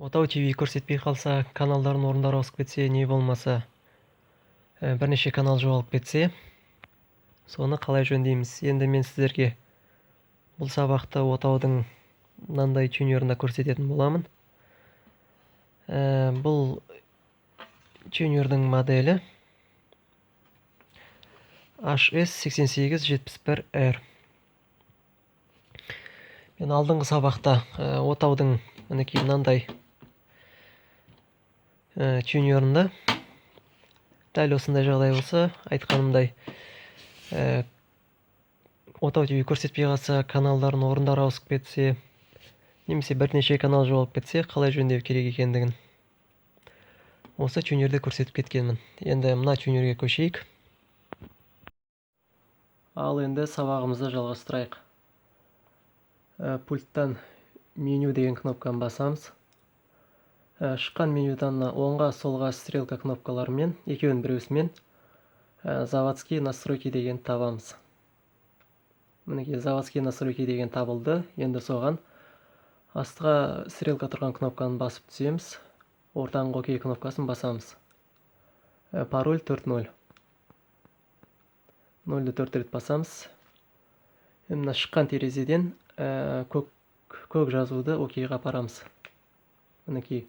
Отау ТВ көрсетпей қалса, каналдардың орындары ауысып кетсе, не болмаса, бірнеше канал жоғалып кетсе, соны қалай жөндейміз? Енді мен сіздерге бұл сабақта отаудың мынандай тюнерында көрсететін боламын. Бұл тюнердің моделі HS8871R. Мен алдыңғы сабақта отаудың мінекей мынандай тюнерында дәл осындай жағдай болса, айтқанымдай отау ТВ көрсетпей қалса, каналдардың орындары ауысып кетсе, немесе бірнеше канал жоғалып кетсе, қалай жөндеу керек екендігін осы тюнерде көрсетіп кеткенмін. Енді мына тюнерге көшейік. Ал енді сабағымызды жалғастырайық. Пульттан меню деген кнопканы басамыз. Шыққан менюдан оңға солға стрелка кнопкаларымен, екеуін біреусімен заводские настройки деген табамыз. Мінекей заводские настройки деген табылды. Енді соған астыға стрелка тұрған кнопканы басып түсеміз. Ортаңғы ОК кнопкасын басамыз. Пароль 4.0. 0-ді 4 рет басамыз. Мына шыққан терезеден көк жазуды ОК-ға апарамыз. Мінекей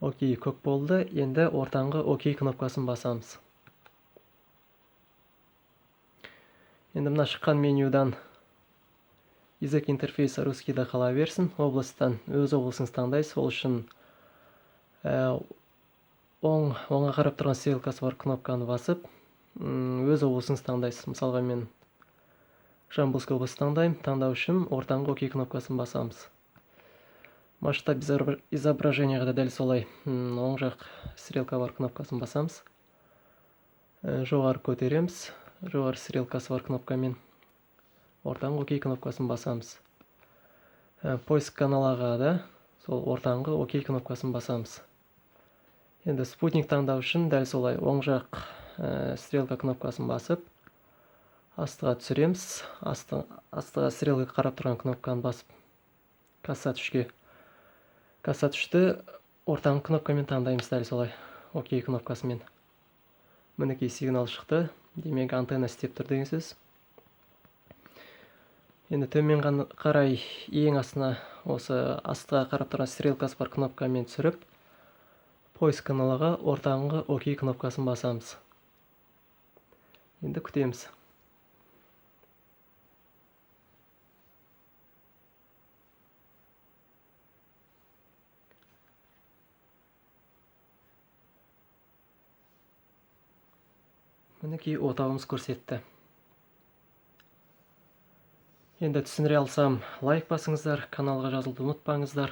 ОК көк болды. Енді ортаңғы ОК кнопкасын басамыз. Енді мына шыққан менюдан язык интерфейса русскийда қала берсін. Облыстан өз облысыңыз таңдайсыз. Ол үшін оңға қарап тұрған стрелкасы бар кнопканы басып, өз облысыңыз таңдайсыз. Мысалға мен Жамбылский облысты таңдаймын. Таңдау үшін ортаңғы ОК кнопкасын басамыз. Масштаб изображенияға да дәл солай оң жақ стрелка бар кнопкасын басамыз. Жоғары көтереміз. Жоғары стрелкасы бар кнопкамен ортаңғы ОК кнопкасын басамыз. Поиск каналаға да сол ортаңғы ОК кнопкасын басамыз. Енді спутник таңдау үшін дәл солай оң жақ стрелка кнопкасын басып, астыға түсіреміз. Астыға стрелка қарап тұрған кнопканы басып, кассат 3-ке. Кассат 3-ті ортаңғы кнопкамен таңдаймыз дәл солай ОК кнопкасымен. Мінекей сигнал шықты. Демек антенна істеп тұр деген сөз. Енді төмен қарай ең астына осы астыға қарап тұрған стрелкасы бар кнопкамен түсіріп, поиск каналаға ортаңғы ОК кнопкасын басамыз. Енді күтеміз. Мінекей отауымыз көрсетті. Енді түсіндіре алсам, лайк басыңыздар, каналға жазылуды ұмытпаңыздар.